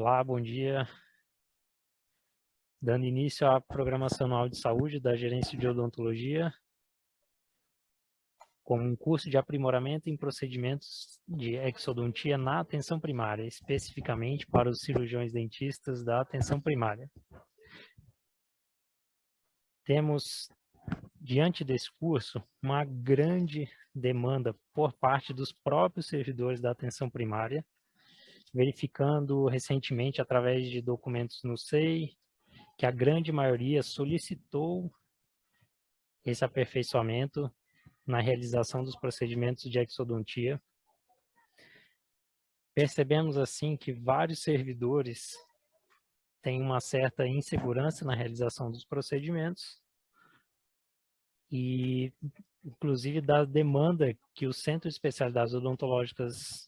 Olá, bom dia. Dando início à programação anual de saúde da Gerência de Odontologia, com um curso de aprimoramento em procedimentos de exodontia na atenção primária, especificamente para os cirurgiões dentistas da atenção primária. Temos, diante desse curso, uma grande demanda por parte dos próprios servidores da atenção primária, verificando recentemente, através de documentos no SEI, que a grande maioria solicitou esse aperfeiçoamento na realização dos procedimentos de exodontia. Percebemos, assim, que vários servidores têm uma certa insegurança na realização dos procedimentos e, inclusive, da demanda que o Centro de Especialidades Odontológicas,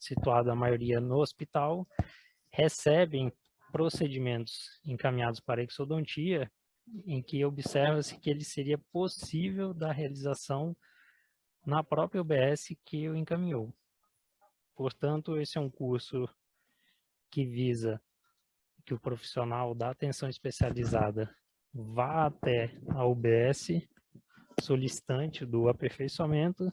situado a maioria no hospital, recebem procedimentos encaminhados para exodontia, em que observa-se que ele seria possível da realização na própria UBS que o encaminhou. Portanto, esse é um curso que visa que o profissional da atenção especializada vá até a UBS, solicitante do aperfeiçoamento,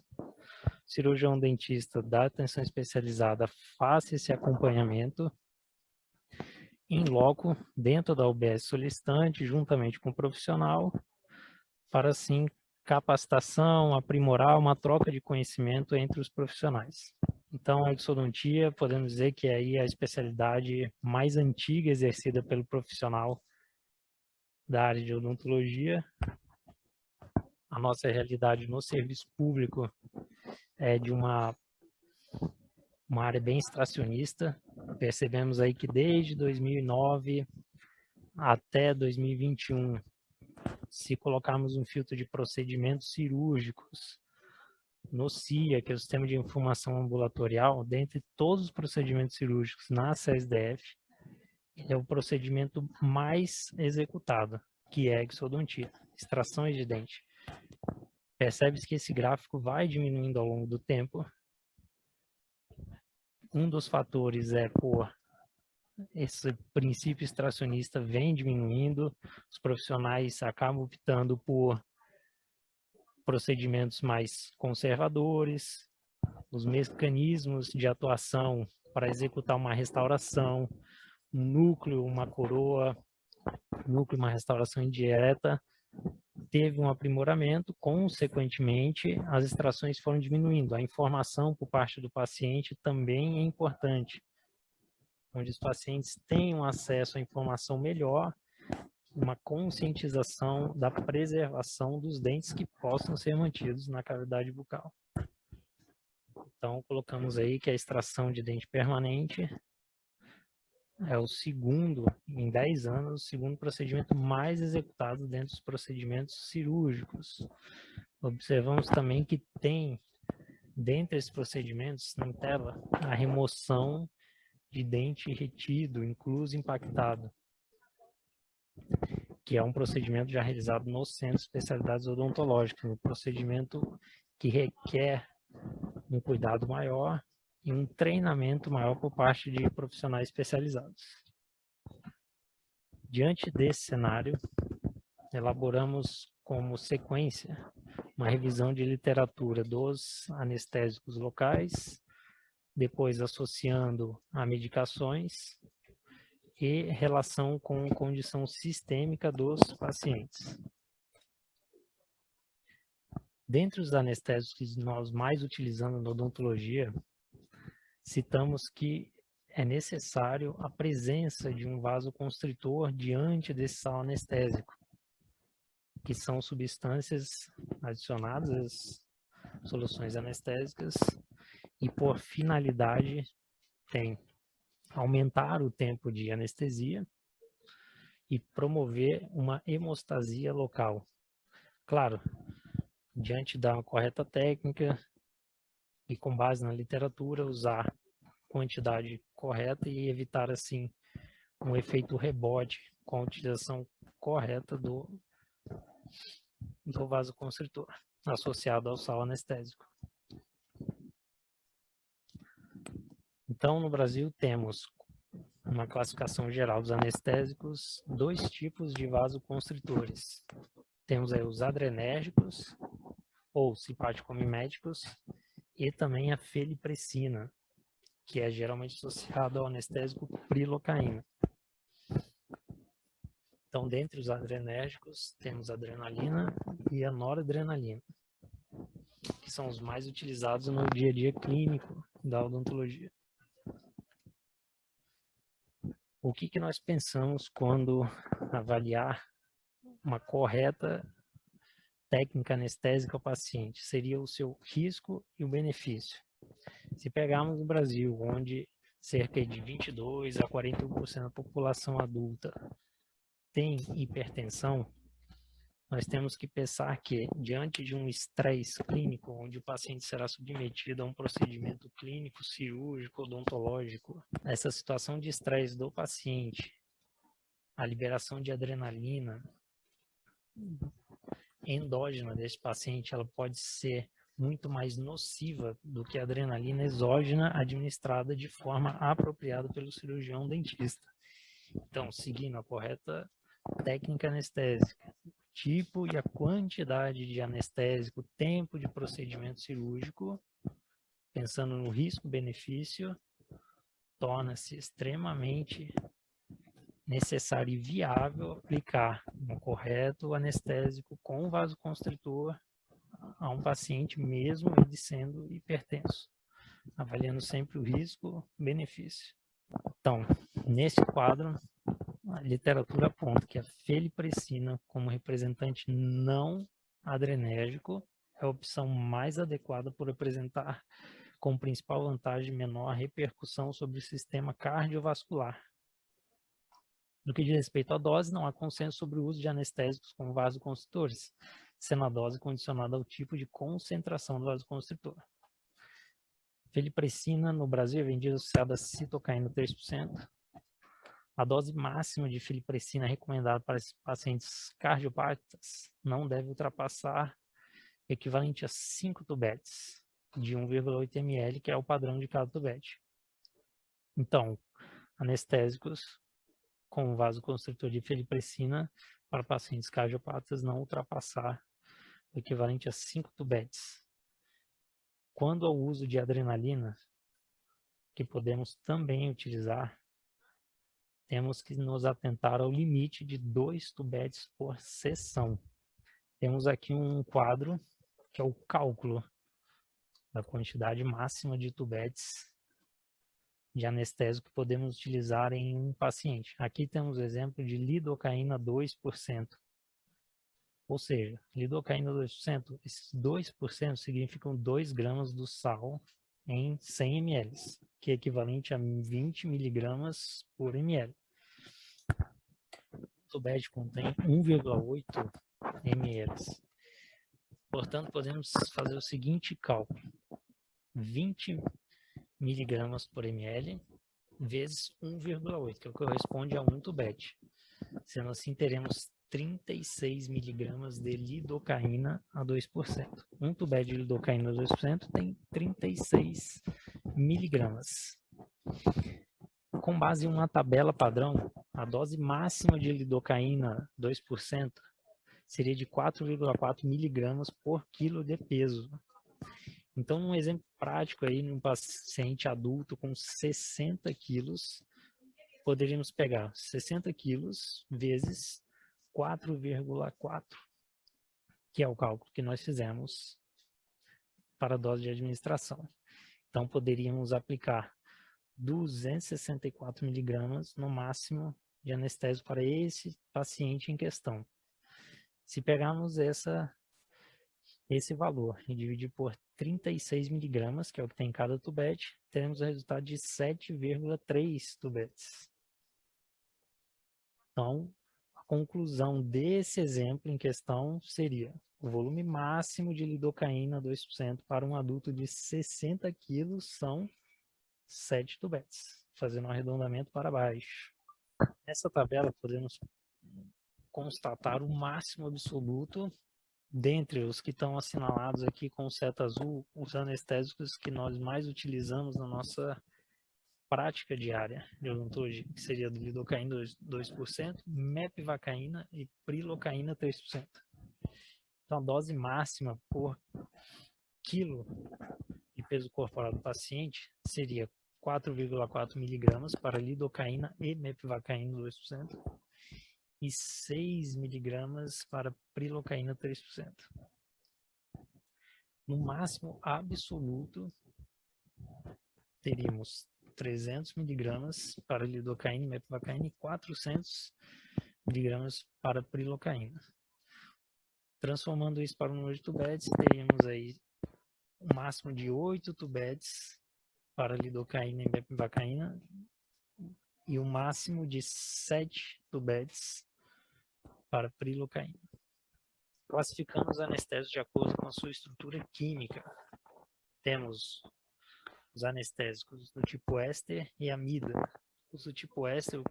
cirurgião dentista da atenção especializada faça esse acompanhamento em loco, dentro da UBS solicitante, juntamente com o profissional, para assim capacitação, aprimorar uma troca de conhecimento entre os profissionais. Então, a exodontia, podemos dizer que é aí a especialidade mais antiga exercida pelo profissional da área de odontologia. A nossa realidade no serviço público é de uma área bem extracionista. Percebemos aí que desde 2009 até 2021, se colocarmos um filtro de procedimentos cirúrgicos no CIA, que é o Sistema de Informação Ambulatorial, dentre todos os procedimentos cirúrgicos na CESDF, ele é o procedimento mais executado, que é a exodontia, extrações de dente. Percebe-se que esse gráfico vai diminuindo ao longo do tempo. Um dos fatores é por esse princípio extracionista vem diminuindo, os profissionais acabam optando por procedimentos mais conservadores, os mecanismos de atuação para executar uma restauração, um núcleo, uma coroa, núcleo, uma restauração indireta, teve um aprimoramento, consequentemente, as extrações foram diminuindo. A informação por parte do paciente também é importante, onde os pacientes tenham acesso à informação melhor, uma conscientização da preservação dos dentes que possam ser mantidos na cavidade bucal. Então, colocamos aí que a extração de dente permanente é o segundo, em 10 anos, o segundo procedimento mais executado dentro dos procedimentos cirúrgicos. Observamos também que tem, dentre esses procedimentos, na tela, a remoção de dente retido, incluso impactado, que é um procedimento já realizado no Centro de Especialidades Odontológicas, um procedimento que requer um cuidado maior e um treinamento maior por parte de profissionais especializados. Diante desse cenário, elaboramos como sequência uma revisão de literatura dos anestésicos locais, depois associando a medicações e relação com condição sistêmica dos pacientes. Dentre os anestésicos que nós mais utilizamos na odontologia, citamos que é necessário a presença de um vasoconstritor diante desse sal anestésico, que são substâncias adicionadas às soluções anestésicas e, por finalidade, tem aumentar o tempo de anestesia e promover uma hemostasia local. Claro, diante da correta técnica e com base na literatura, usar quantidade correta e evitar, assim, um efeito rebote com a utilização correta do vasoconstritor associado ao sal anestésico. Então, no Brasil, temos uma classificação geral dos anestésicos, dois tipos de vasoconstritores. Temos aí os adrenérgicos, ou simpático-miméticos, e também a felipressina, que é geralmente associado ao anestésico prilocaína. Então, dentre os adrenérgicos, temos a adrenalina e a noradrenalina, que são os mais utilizados no dia a dia clínico da odontologia. O que nós pensamos quando avaliar uma correta técnica anestésica ao paciente? Seria o seu risco e o benefício. Se pegarmos o Brasil, onde cerca de 22 a 41% da população adulta tem hipertensão, nós temos que pensar que, diante de um estresse clínico, onde o paciente será submetido a um procedimento clínico, cirúrgico, odontológico, essa situação de estresse do paciente, a liberação de adrenalina endógena desse paciente, ela pode ser muito mais nociva do que a adrenalina exógena administrada de forma apropriada pelo cirurgião dentista. Então, seguindo a correta técnica anestésica, tipo e a quantidade de anestésico, tempo de procedimento cirúrgico, pensando no risco-benefício, torna-se extremamente necessário e viável aplicar um correto anestésico com vasoconstritor a um paciente mesmo ele sendo hipertenso, avaliando sempre o risco-benefício. Então, nesse quadro, a literatura aponta que a felipressina, como representante não adrenérgico, é a opção mais adequada por apresentar como principal vantagem menor repercussão sobre o sistema cardiovascular. No que diz respeito à dose, não há consenso sobre o uso de anestésicos como vasoconstritores, sendo a dose condicionada ao tipo de concentração do vasoconstritor. Felipressina no Brasil é vendida associada a citocaína 3%. A dose máxima de felipressina recomendada para pacientes cardiopatas não deve ultrapassar o equivalente a 5 tubetes de 1,8 ml, que é o padrão de cada tubete. Então, anestésicos com vasoconstritor de felipressina para pacientes cardiopatas não ultrapassar o equivalente a 5 tubetes. Quando ao uso de adrenalina, que podemos também utilizar, temos que nos atentar ao limite de 2 tubetes por sessão. Temos aqui um quadro que é o cálculo da quantidade máxima de tubetes de anestésico que podemos utilizar em um paciente. Aqui temos o exemplo de lidocaína 2%. Ou seja, lidocaína 2%, esses 2% significam 2 gramas do sal em 100 ml, que é equivalente a 20 miligramas por ml. O tubete contém 1,8 ml. Portanto, podemos fazer o seguinte cálculo. 20 miligramas por ml vezes 1,8, que é o que corresponde a um tubete. Sendo assim, teremos 36 miligramas de lidocaína a 2%. Um tubete de lidocaína a 2% tem 36 miligramas. Com base em uma tabela padrão, a dose máxima de lidocaína 2% seria de 4,4 miligramas por quilo de peso. Então, um exemplo prático aí, num paciente adulto com 60 quilos, poderíamos pegar 60 quilos vezes 4,4, que é o cálculo que nós fizemos para a dose de administração. Então, poderíamos aplicar 264 miligramas no máximo de anestésico para esse paciente em questão. Se pegarmos esse valor e dividir por 36 miligramas, que é o que tem em cada tubete, teremos o resultado de 7,3 tubetes. Então, a conclusão desse exemplo em questão seria: o volume máximo de lidocaína 2% para um adulto de 60 quilos são 7 tubetes, fazendo um arredondamento para baixo. Nessa tabela, podemos constatar o máximo absoluto dentre os que estão assinalados aqui com seta azul, os anestésicos que nós mais utilizamos na nossa prática diária de odontologia, que seria do lidocaína 2%, mepvacaína e prilocaína 3%. Então, a dose máxima por quilo de peso corporal do paciente seria 4,4 miligramas para lidocaína e mepvacaína 2% e 6 miligramas para prilocaína 3%. No máximo absoluto, teríamos 300 miligramas para lidocaína e mepvacaína e 400 miligramas para prilocaína. Transformando isso para o número de tubetes, teríamos aí um máximo de 8 tubetes para lidocaína e mepvacaína e um máximo de 7 tubetes para prilocaína. Classificando os anestésicos de acordo com a sua estrutura química. Temos os anestésicos do tipo éster e amida. Os do tipo éster,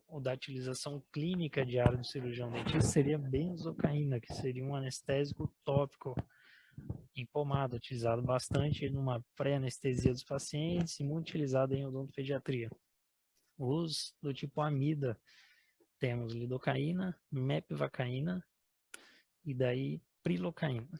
ou da utilização clínica diária do cirurgião dentista, seria benzocaína, que seria um anestésico tópico em pomada, utilizado bastante numa pré-anestesia dos pacientes e muito utilizado em odontopediatria. Os do tipo amida, temos lidocaína, mepvacaína e daí prilocaína.